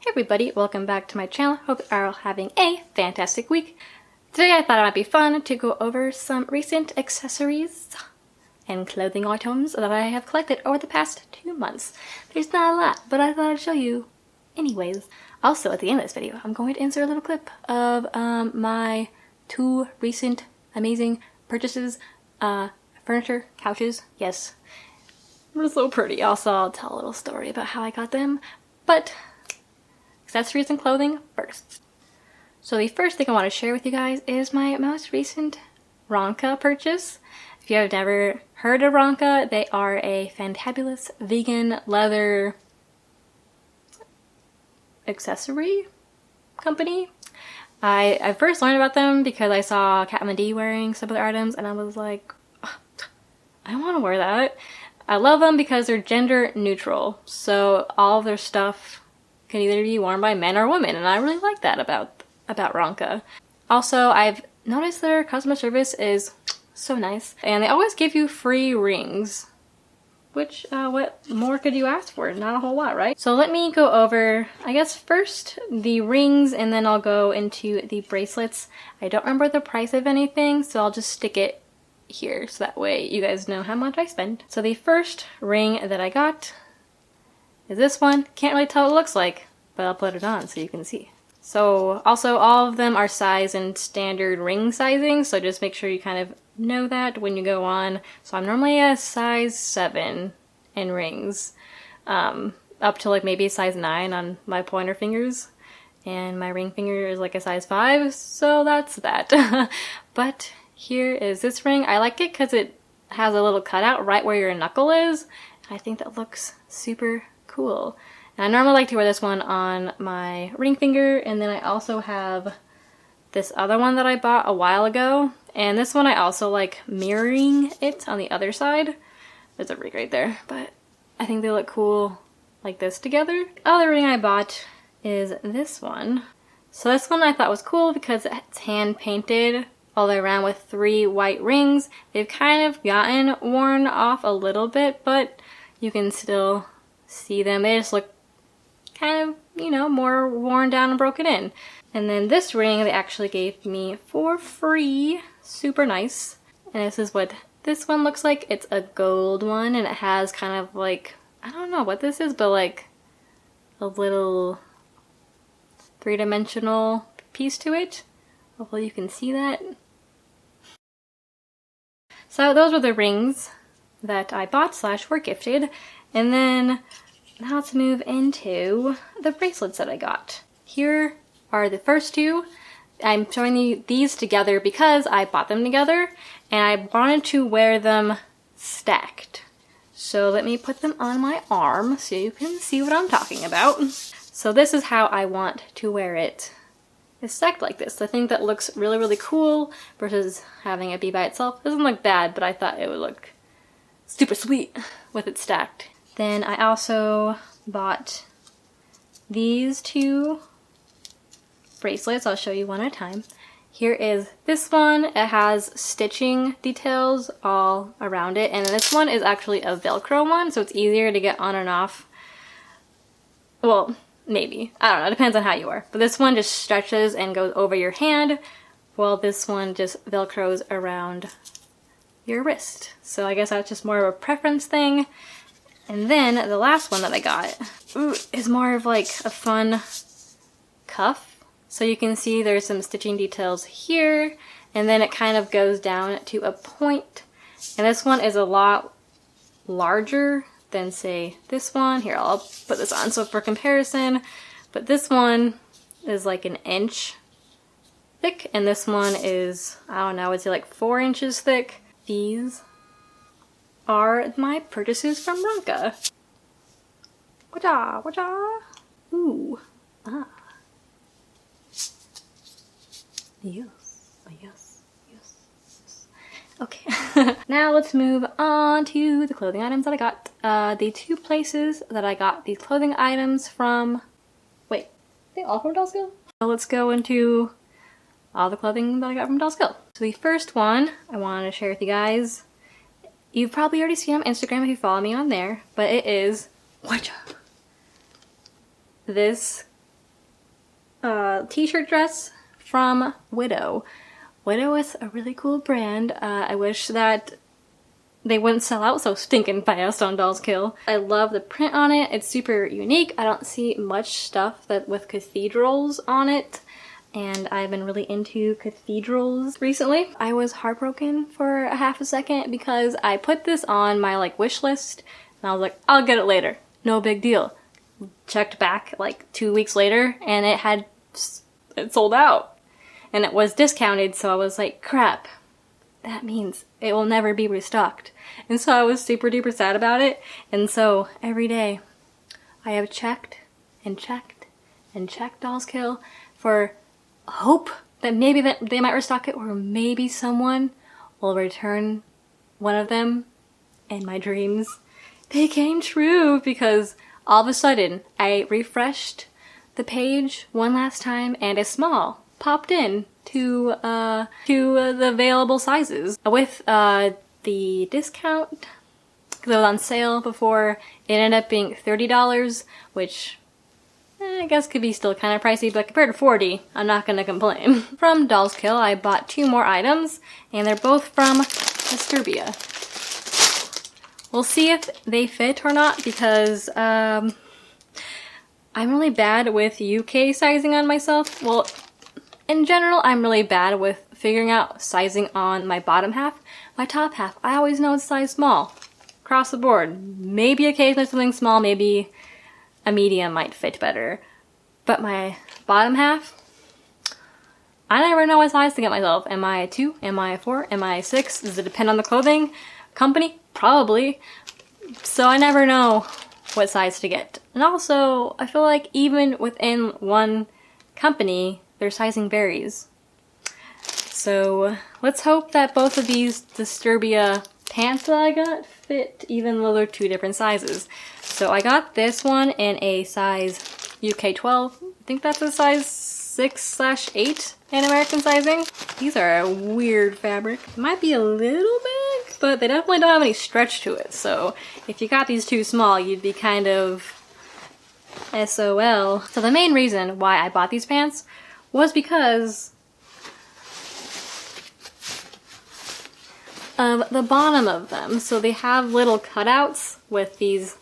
Hey everybody, welcome back to my channel. Hope you are all having a fantastic week. Today I thought it might be fun to go over some recent accessories and clothing items that I have collected over the past 2 months. There's not a lot, but I thought I'd show you anyways. Also, at the end of this video, I'm going to insert a little clip of my 2 recent amazing purchases. Furniture, couches, yes. They're so pretty. Also, I'll tell a little story about how I got them, but accessories and clothing first. So the first thing I want to share with you guys is my most recent Rannka purchase. If you have never heard of Rannka, they are a fantabulous vegan leather accessory company. I first learned about them because I saw Kat and D wearing some of their items and I was like, oh, I want to wear that. I love them because they're gender neutral, so all of their stuff can either be worn by men or women, and I really like that about Rannka. Also, I've noticed their customer service is so nice, and they always give you free rings, which what more could you ask for? Not a whole lot, right? So let me go over, I guess first the rings, and then I'll go into the bracelets. I don't remember the price of anything, so I'll just stick it here so that way you guys know how much I spend. So the first ring that I got is this one. Can't really tell what it looks like, but I'll put it on so you can see. So also all of them are size and standard ring sizing, so just make sure you kind of know that when you go on. So I'm normally a size 7 in rings, up to like maybe a size 9 on my pointer fingers, and my ring finger is like a size 5, so that's that. But here is this ring. I like it because it has a little cutout right where your knuckle is. I think that looks super cool. And I normally like to wear this one on my ring finger, and then I also have this other one that I bought a while ago, and this one I also like mirroring it on the other side. There's a ring right there, but I think they look cool like this together. The other ring I bought is this one. So this one I thought was cool because it's hand painted all the way around with 3 white rings. They've kind of gotten worn off a little bit, but you can still see them. They just look kind of, you know, more worn down and broken in. And then this ring they actually gave me for free. Super nice. And this is what this one looks like. It's a gold one, and it has kind of like, I don't know what this is, but like a little 3-dimensional piece to it. Hopefully you can see that. So those were the rings that I bought / were gifted. And then now let's move into the bracelets that I got. Here are the first 2. I'm showing you these together because I bought them together and I wanted to wear them stacked. So let me put them on my arm so you can see what I'm talking about. So this is how I want to wear it. It's stacked like this. I think that looks really, really cool versus having it be by itself. It doesn't look bad, but I thought it would look super sweet with it stacked. Then I also bought these 2 bracelets. I'll show you one at a time. Here is this one. It has stitching details all around it, and this one is actually a Velcro one, so it's easier to get on and off. Well, maybe. I don't know. It depends on how you are. But this one just stretches and goes over your hand, while this one just Velcros around your wrist. So I guess that's just more of a preference thing. And then the last one that I got is more of like a fun cuff. So you can see there's some stitching details here, and then it kind of goes down to a point. And this one is a lot larger than, say, this one. Here, I'll put this on so for comparison. But this one is like 1 inch thick, and this one is, I don't know, I would say like 4 inches thick. These are my purchases from Rannka. Waja, waja. Ooh. Ah. Yes. Yes. Yes. Yes. Okay. Now let's move on to the clothing items that I got. The 2 places that I got these clothing items from. Wait, are they all from Dolls.Kill? So let's go into all the clothing that I got from Dolls.Kill. So the first one I wanted to share with you guys, you've probably already seen on Instagram if you follow me on there, but it is this t-shirt dress from Widow. Widow is a really cool brand. I wish that they wouldn't sell out so stinking fast on Dolls Kill. I love the print on it. It's super unique. I don't see much stuff that with cathedrals on it, and I've been really into cathedrals recently. I was heartbroken for a half a second because I put this on my like wish list and I was like, I'll get it later. No big deal. Checked back like 2 weeks later and it sold out. And it was discounted, so I was like, crap. That means it will never be restocked. And so I was super duper sad about it. And so every day I have checked and checked and checked Dolls Kill for hope that maybe that they might restock it, or maybe someone will return one of them. And my dreams, they came true, because all of a sudden I refreshed the page one last time and a small popped in to the available sizes with the discount, because it was on sale before. It ended up being $30, which I guess could be still kind of pricey, but compared to $40, I'm not gonna complain. From Dolls Kill, I bought 2 more items, and they're both from Disturbia. We'll see if they fit or not, because I'm really bad with UK sizing on myself. Well, in general, I'm really bad with figuring out sizing on my bottom half. My top half, I always know it's size small. Across the board. Maybe occasionally something small, maybe a medium might fit better. But my bottom half, I never know what size to get myself. Am I a 2? Am I a 4? Am I a 6? Does it depend on the clothing company? Probably. So I never know what size to get. And also, I feel like even within one company, their sizing varies. So let's hope that both of these Disturbia pants that I got fit, even though they're 2 different sizes. So I got this one in a size UK 12. I think that's a size 6/8 in American sizing. These are a weird fabric. It might be a little big, but they definitely don't have any stretch to it. So if you got these too small, you'd be kind of SOL. So the main reason why I bought these pants was because of the bottom of them. So they have little cutouts with these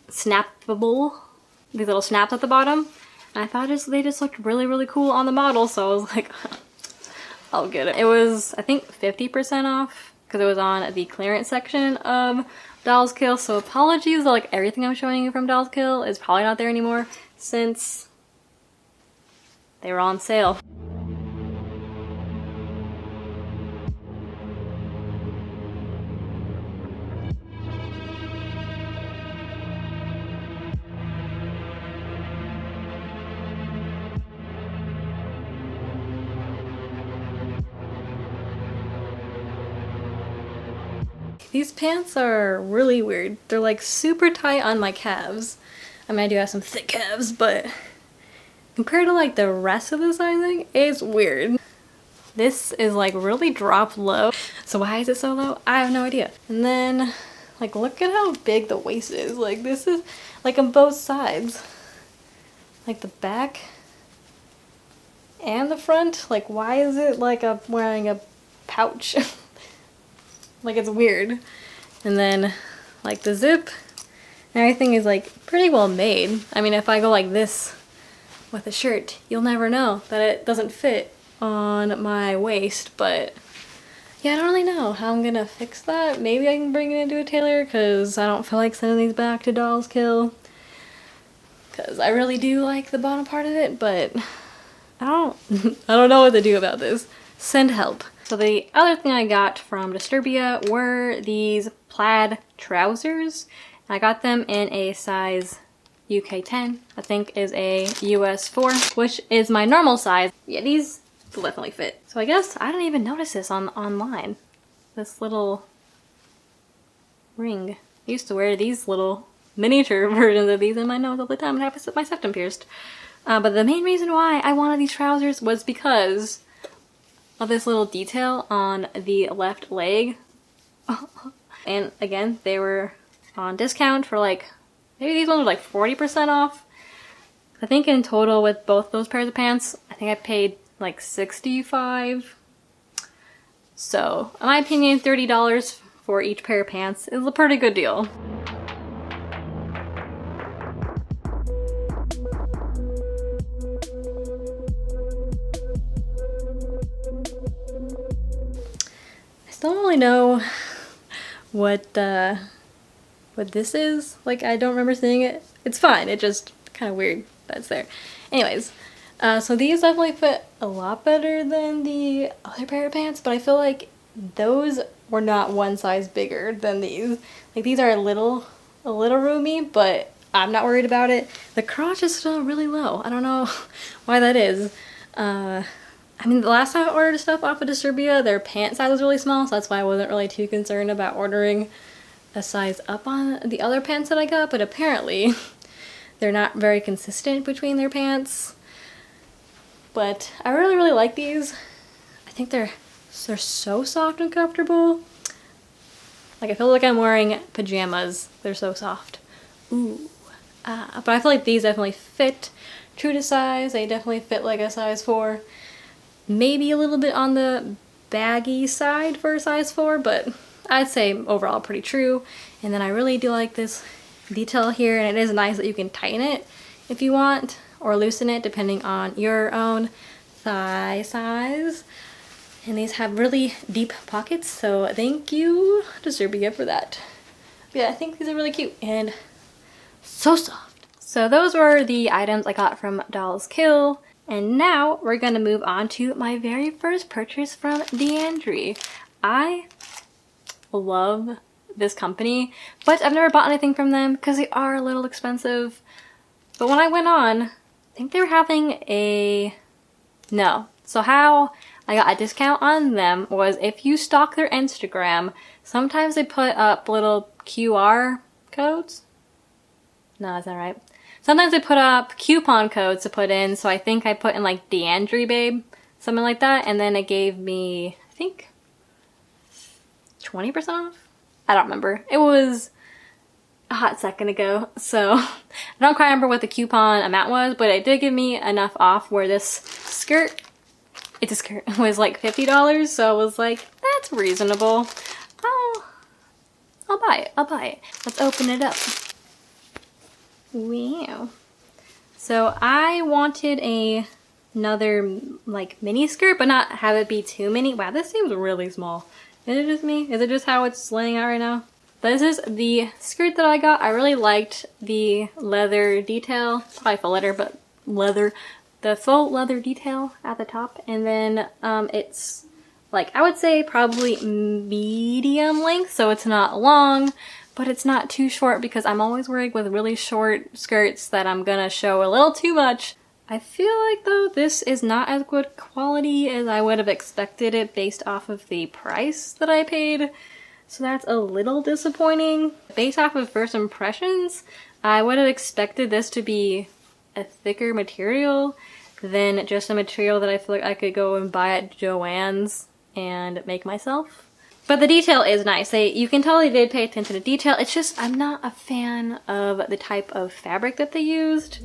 these little snaps at the bottom. And I thought they just looked really, really cool on the model, so I was like, I'll get it. It was, I think, 50% off, because it was on the clearance section of Dolls Kill, so apologies, like everything I'm showing you from Dolls Kill is probably not there anymore, since they were on sale. These pants are really weird. They're like super tight on my calves. I mean, I do have some thick calves, but compared to like the rest of the sizing, it's weird. This is like really drop low. So why is it so low? I have no idea. And then like look at how big the waist is. Like this is like on both sides. Like the back and the front. Like why is it like I'm wearing a pouch? Like it's weird. And then like the zip and everything is like pretty well made. I mean, if I go like this with a shirt, you'll never know that it doesn't fit on my waist. But yeah, I don't really know how I'm gonna fix that. Maybe I can bring it into a tailor, because I don't feel like sending these back to Dolls Kill, because I really do like the bottom part of it, but I don't know what to do about this. Send help. So the other thing I got from Disturbia were these plaid trousers. I got them in a size UK 10, I think is a US 4, which is my normal size. Yeah, these will definitely fit. So I guess I didn't even notice this online. This little ring. I used to wear these little miniature versions of these in my nose all the time and have my septum pierced. But the main reason why I wanted these trousers was because of this little detail on the left leg. And again, they were on discount for like, maybe these ones were like 40% off. I think in total with both those pairs of pants, I think I paid like $65. So in my opinion, $30 for each pair of pants is a pretty good deal. I still don't really know what this is. Like, I don't remember seeing it. It's fine, it's just kind of weird that it's there. Anyways, so these definitely fit a lot better than the other pair of pants, but I feel like those were not one size bigger than these. Like, these are a little roomy, but I'm not worried about it. The crotch is still really low. I don't know why that is. I mean, the last time I ordered stuff off of Disturbia, their pant size was really small, so that's why I wasn't really too concerned about ordering a size up on the other pants that I got, but apparently they're not very consistent between their pants. But I really, really like these. I think they're so soft and comfortable. Like, I feel like I'm wearing pajamas. They're so soft. Ooh. But I feel like these definitely fit true to size. They definitely fit like a size 4. Maybe a little bit on the baggy side for a size 4, but I'd say overall pretty true. And then I really do like this detail here, and it is nice that you can tighten it if you want, or loosen it depending on your own thigh size. And these have really deep pockets, so thank you Disturbia for that. But yeah, I think these are really cute and so soft. So those were the items I got from Dolls Kill. And now we're gonna move on to my very first purchase from DEANDRI. I love this company, but I've never bought anything from them because they are a little expensive. But when I went on, I think they were having so how I got a discount on them was if you stalk their Instagram, sometimes they put up little QR codes. No, is that right? Sometimes they put up coupon codes to put in, so I think I put in like DEANDRI babe, something like that, and then it gave me, I think, 20% off? I don't remember. It was a hot second ago, so I don't quite remember what the coupon amount was, but it did give me enough off where this skirt, it's a skirt, was like $50, so I was like, that's reasonable. I'll buy it. Let's open it up. Wow. So I wanted another like mini skirt, but not have it be too mini. Wow, this seems really small. Is it just me? Is it just how it's laying out right now? This is the skirt that I got. I really liked the leather detail. Probably faux leather, but leather. The faux leather detail at the top. And then it's like, I would say probably medium length, so it's not long, but it's not too short because I'm always worried with really short skirts that I'm gonna show a little too much. I feel like though this is not as good quality as I would have expected it based off of the price that I paid. So that's a little disappointing. Based off of first impressions, I would have expected this to be a thicker material than just a material that I feel like I could go and buy at Joann's and make myself. But the detail is nice. You can tell they did pay attention to detail. It's just I'm not a fan of the type of fabric that they used.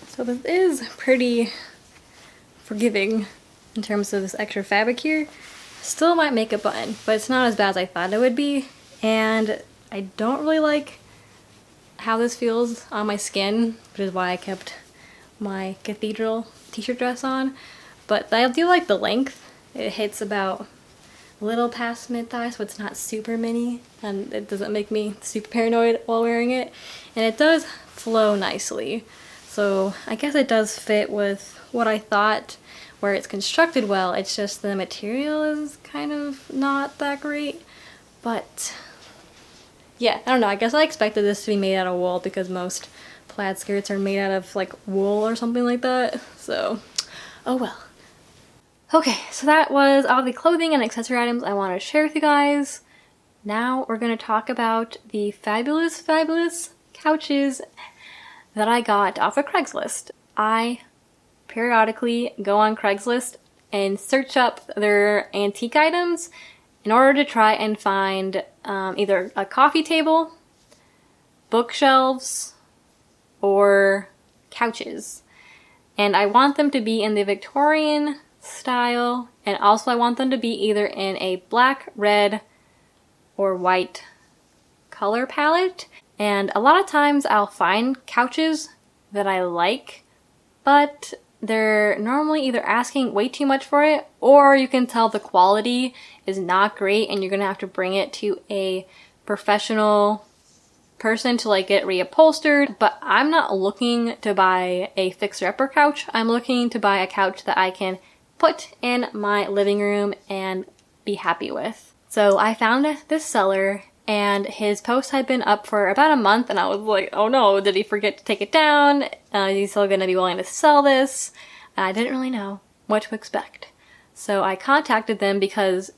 So this is pretty forgiving in terms of this extra fabric here. Still might make a button, but it's not as bad as I thought it would be. And I don't really like how this feels on my skin, which is why I kept my cathedral t-shirt dress on. But I do like the length. It hits about a little past mid-thigh, so it's not super mini, and it doesn't make me super paranoid while wearing it. And it does flow nicely. So I guess it does fit with what I thought, where it's constructed well. It's just the material is kind of not that great. But yeah, I don't know. I guess I expected this to be made out of wool because most plaid skirts are made out of like wool or something like that. So, oh well. Okay, so that was all the clothing and accessory items I wanted to share with you guys. Now we're going to talk about the fabulous, fabulous couches that I got off of Craigslist. I periodically go on Craigslist and search up their antique items in order to try and find either a coffee table, bookshelves, or couches. And I want them to be in the Victorian style, and also I want them to be either in a black, red, or white color palette. And a lot of times I'll find couches that I like, but they're normally either asking way too much for it, or you can tell the quality is not great and you're gonna have to bring it to a professional person to like get reupholstered. But I'm not looking to buy a fixer-upper couch. I'm looking to buy a couch that I can put in my living room and be happy with. So I found this seller, and his post had been up for about a month, and I was like, oh no, did he forget to take it down? Is he still gonna be willing to sell this? And I didn't really know what to expect. So I contacted them because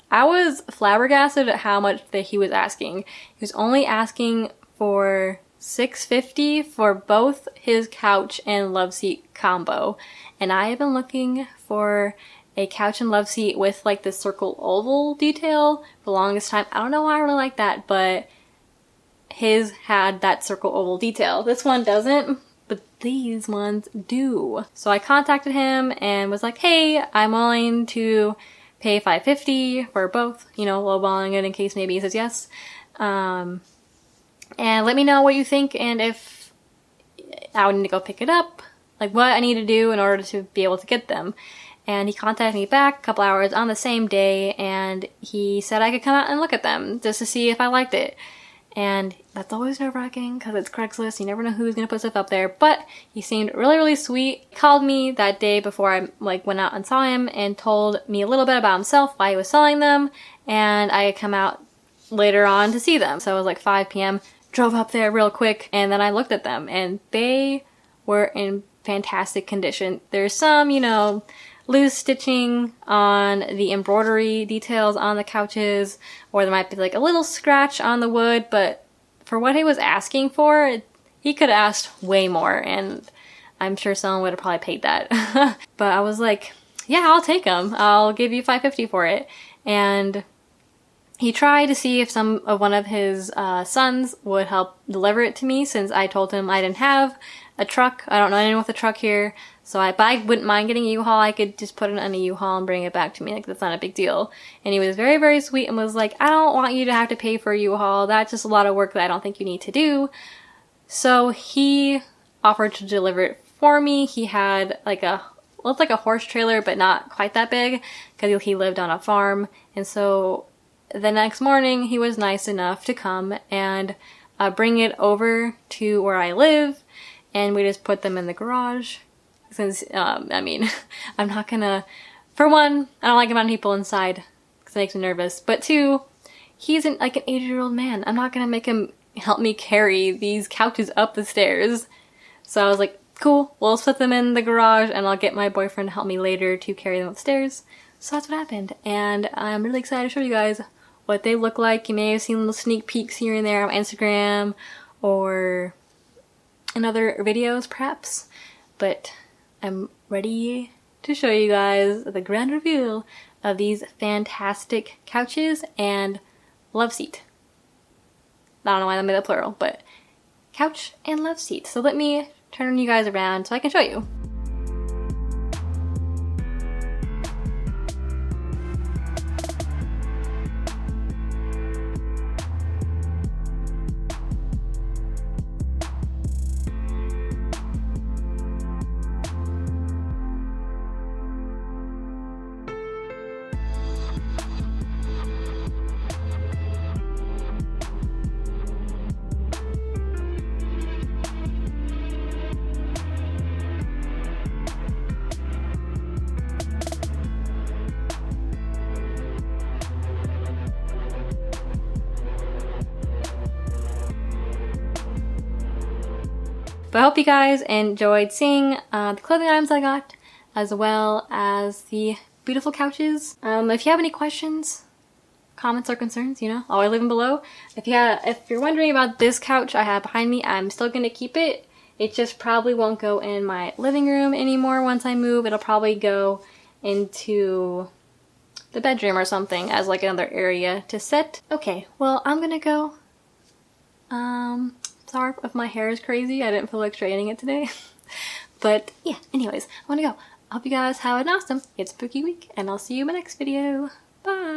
I was flabbergasted at how much that he was asking. He was only asking for $650 for both his couch and loveseat combo. And I have been looking for a couch and loveseat with like the circle oval detail for the longest time. I don't know why I really like that, but his had that circle oval detail. This one doesn't, but these ones do. So I contacted him and was like, hey, I'm willing to pay $550 for both, you know, lowballing it in case maybe he says yes. And let me know what you think and if I would need to go pick it up, like what I need to do in order to be able to get them. And he contacted me back a couple hours on the same day, and he said I could come out and look at them just to see if I liked it. And that's always nerve-wracking because it's Craigslist. You never know who's going to put stuff up there. But he seemed really, really sweet. He called me that day before I went out and saw him and told me a little bit about himself, why he was selling them. And I had come out later on to see them. So it was like 5 p.m. Drove up there real quick, and then I looked at them, and they were in fantastic condition. There's some, you know, loose stitching on the embroidery details on the couches, or there might be like a little scratch on the wood, but for what he was asking for, he could have asked way more, and I'm sure someone would have probably paid that. But I was like, yeah, I'll take them. I'll give you $550 for it. And he tried to see if one of his sons would help deliver it to me, since I told him I didn't have a truck. I don't know anyone with a truck here. So but I wouldn't mind getting a U-Haul. I could just put it on a U-Haul and bring it back to me. Like, that's not a big deal. And he was very, very sweet and was like, I don't want you to have to pay for a U-Haul. That's just a lot of work that I don't think you need to do. So he offered to deliver it for me. He had like looked like a horse trailer, but not quite that big, because he lived on a farm. And so the next morning he was nice enough to come and bring it over to where I live. And we just put them in the garage. Since, I mean, I'm not gonna, for one, I don't like having people inside because it makes me nervous. But two, he's like an 80-year-old man. I'm not gonna make him help me carry these couches up the stairs. So I was like, cool, we'll put them in the garage and I'll get my boyfriend to help me later to carry them upstairs. So that's what happened. And I'm really excited to show you guys what they look like. You may have seen little sneak peeks here and there on Instagram or in other videos perhaps. But I'm ready to show you guys the grand reveal of these fantastic couches and love seat. I don't know why I made that plural, but couch and love seat. So let me turn you guys around so I can show you. But I hope you guys enjoyed seeing the clothing items I got, as well as the beautiful couches. If you have any questions, comments or concerns, you know, always leave them below. If you're wondering about this couch I have behind me, I'm still gonna keep it. It just probably won't go in my living room anymore once I move. It'll probably go into the bedroom or something as like another area to sit. Okay, well, I'm gonna go. Sorry if my hair is crazy. I didn't feel like straightening it today. But yeah, anyways, I wanna go. I hope you guys have an awesome, spooky week, and I'll see you in my next video. Bye!